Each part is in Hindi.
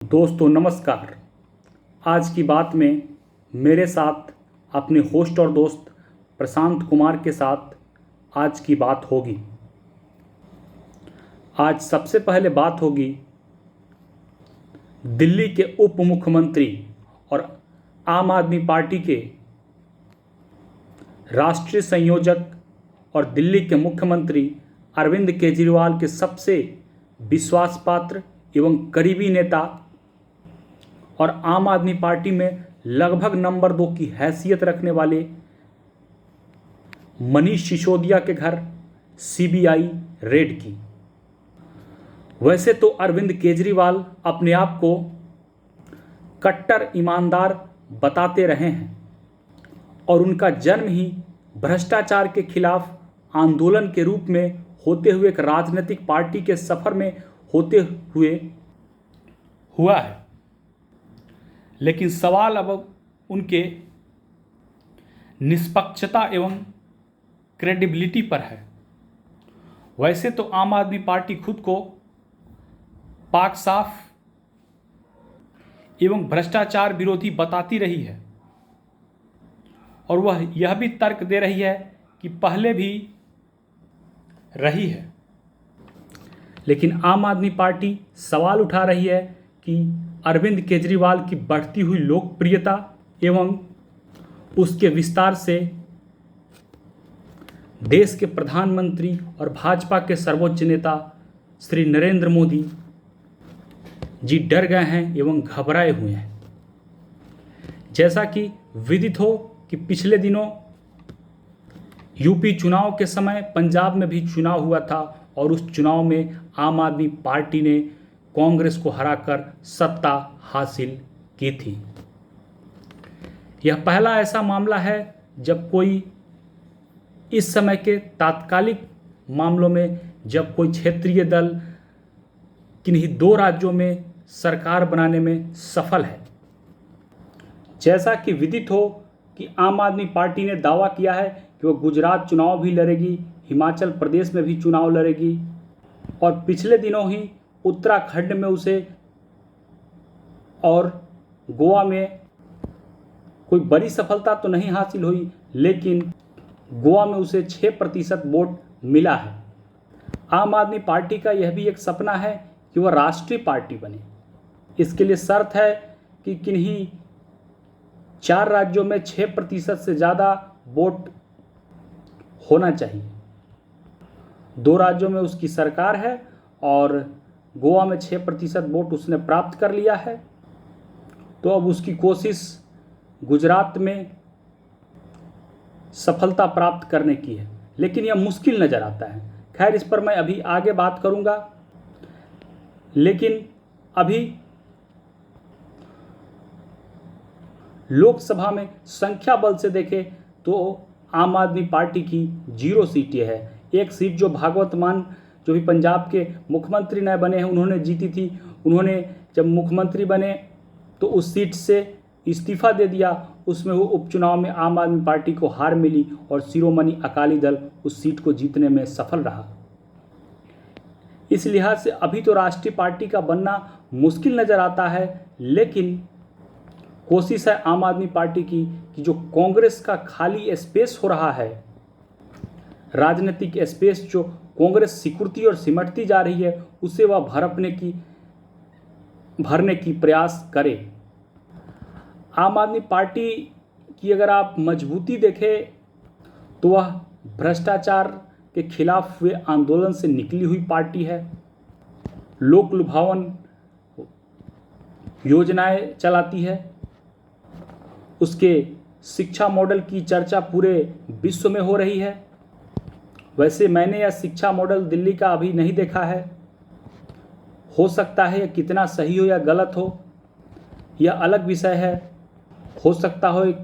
दोस्तों नमस्कार। आज की बात में मेरे साथ अपने होस्ट और दोस्त प्रशांत कुमार के साथ आज की बात होगी। आज सबसे पहले बात होगी दिल्ली के उप मुख्यमंत्री और आम आदमी पार्टी के राष्ट्रीय संयोजक और दिल्ली के मुख्यमंत्री अरविंद केजरीवाल के सबसे विश्वासपात्र एवं करीबी नेता और आम आदमी पार्टी में लगभग नंबर 2 की हैसियत रखने वाले मनीष सिसोदिया के घर सीबीआई रेड की। वैसे तो अरविंद केजरीवाल अपने आप को कट्टर ईमानदार बताते रहे हैं और उनका जन्म ही भ्रष्टाचार के खिलाफ आंदोलन के रूप में होते हुए एक राजनीतिक पार्टी के सफर में होते हुए हुआ है। लेकिन सवाल अब उनके निष्पक्षता एवं क्रेडिबिलिटी पर है। वैसे तो आम आदमी पार्टी खुद को पाक साफ एवं भ्रष्टाचार विरोधी बताती रही है और वह यह भी तर्क दे रही है कि पहले भी रही है। लेकिन आम आदमी पार्टी सवाल उठा रही है कि अरविंद केजरीवाल की बढ़ती हुई लोकप्रियता एवं उसके विस्तार से देश के प्रधानमंत्री और भाजपा के सर्वोच्च नेता श्री नरेंद्र मोदी जी डर गए हैं एवं घबराए हुए हैं। जैसा कि विदित हो कि पिछले दिनों यूपी चुनाव के समय पंजाब में भी चुनाव हुआ था और उस चुनाव में आम आदमी पार्टी ने कांग्रेस को हराकर सत्ता हासिल की थी। यह पहला ऐसा मामला है जब कोई इस समय के तात्कालिक मामलों में जब कोई क्षेत्रीय दल किन्हीं 2 राज्यों में सरकार बनाने में सफल है। जैसा कि विदित हो कि आम आदमी पार्टी ने दावा किया है कि वह गुजरात चुनाव भी लड़ेगी, हिमाचल प्रदेश में भी चुनाव लड़ेगी और पिछले दिनों ही उत्तराखंड में उसे और गोवा में कोई बड़ी सफलता तो नहीं हासिल हुई, लेकिन गोवा में उसे 6% वोट मिला है। आम आदमी पार्टी का यह भी एक सपना है कि वह राष्ट्रीय पार्टी बने। इसके लिए शर्त है कि किन्हीं 4 राज्यों में 6% से ज़्यादा वोट होना चाहिए। 2 राज्यों में उसकी सरकार है और गोवा में 6% वोट उसने प्राप्त कर लिया है। तो अब उसकी कोशिश गुजरात में सफलता प्राप्त करने की है, लेकिन यह मुश्किल नज़र आता है। खैर, इस पर मैं अभी आगे बात करूंगा। लेकिन अभी लोकसभा में संख्या बल से देखें तो आम आदमी पार्टी की 0 सीटें है। एक सीट जो भागवत मान जो भी पंजाब के मुख्यमंत्री नए बने हैं उन्होंने जीती थी। उन्होंने जब मुख्यमंत्री बने तो उस सीट से इस्तीफा दे दिया। उसमें वो उपचुनाव में आम आदमी पार्टी को हार मिली और शिरोमणि अकाली दल उस सीट को जीतने में सफल रहा। इस लिहाज से अभी तो राष्ट्रीय पार्टी का बनना मुश्किल नज़र आता है, लेकिन कोशिश है आम आदमी पार्टी की कि जो कांग्रेस का खाली स्पेस हो रहा है, राजनीतिक स्पेस जो कांग्रेस सिकुड़ती और सिमटती जा रही है, उसे वह भरने की प्रयास करे। आम आदमी पार्टी की अगर आप मजबूती देखें तो वह भ्रष्टाचार के खिलाफ हुए आंदोलन से निकली हुई पार्टी है। लोक लुभावन योजनाएं चलाती है। उसके शिक्षा मॉडल की चर्चा पूरे विश्व में हो रही है। वैसे मैंने यह शिक्षा मॉडल दिल्ली का अभी नहीं देखा है। हो सकता है यह कितना सही हो या गलत हो, यह अलग विषय है। हो सकता हो एक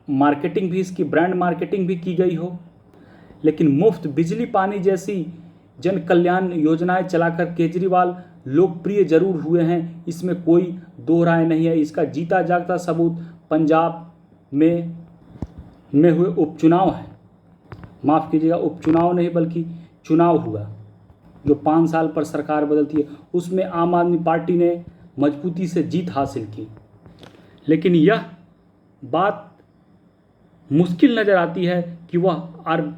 मार्केटिंग भी, इसकी ब्रांड मार्केटिंग भी की गई हो, लेकिन मुफ्त बिजली पानी जैसी जन कल्याण योजनाएं चलाकर केजरीवाल लोकप्रिय जरूर हुए हैं, इसमें कोई दो राय नहीं है। इसका जीता जागता सबूत पंजाब में हुए उपचुनाव है। माफ़ कीजिएगा, उपचुनाव नहीं बल्कि चुनाव हुआ जो 5 साल पर सरकार बदलती है, उसमें आम आदमी पार्टी ने मजबूती से जीत हासिल की। लेकिन यह बात मुश्किल नज़र आती है कि वह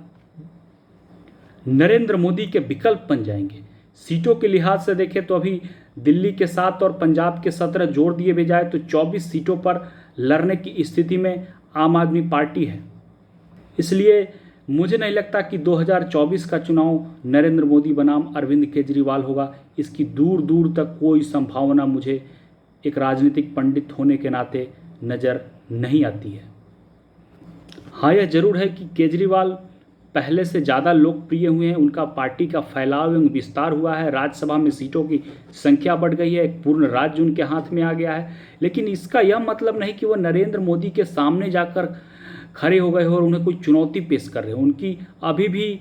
नरेंद्र मोदी के विकल्प बन जाएंगे। सीटों के लिहाज से देखें तो अभी दिल्ली के 7 और पंजाब के 17 जोड़ दिए भी जाए तो 24 सीटों पर लड़ने की स्थिति में आम आदमी पार्टी है। इसलिए मुझे नहीं लगता कि 2024 का चुनाव नरेंद्र मोदी बनाम अरविंद केजरीवाल होगा। इसकी दूर दूर तक कोई संभावना मुझे एक राजनीतिक पंडित होने के नाते नज़र नहीं आती है। हाँ, यह जरूर है कि केजरीवाल पहले से ज़्यादा लोकप्रिय हुए हैं, उनका पार्टी का फैलाव एवं विस्तार हुआ है, राज्यसभा में सीटों की संख्या बढ़ गई है, एक पूर्ण राज्य उनके हाथ में आ गया है। लेकिन इसका यह मतलब नहीं कि वह नरेंद्र मोदी के सामने जाकर खड़े हो गए हो और उन्हें कोई चुनौती पेश कर रहे हो। उनकी अभी भी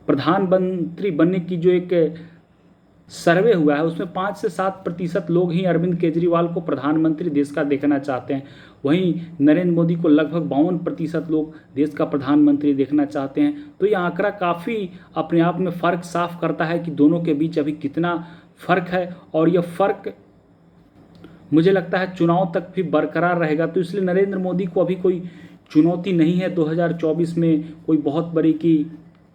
प्रधानमंत्री बनने की जो एक सर्वे हुआ है उसमें 5 से 7% लोग ही अरविंद केजरीवाल को प्रधानमंत्री देश का देखना चाहते हैं। वहीं नरेंद्र मोदी को लगभग 52% लोग देश का प्रधानमंत्री देखना चाहते हैं। तो यह आंकड़ा काफ़ी अपने आप में फ़र्क साफ करता है कि दोनों के बीच अभी कितना फ़र्क है, और यह फ़र्क मुझे लगता है चुनाव तक भी बरकरार रहेगा। तो इसलिए नरेंद्र मोदी को अभी कोई चुनौती नहीं है 2024 में कोई बहुत बड़ी कि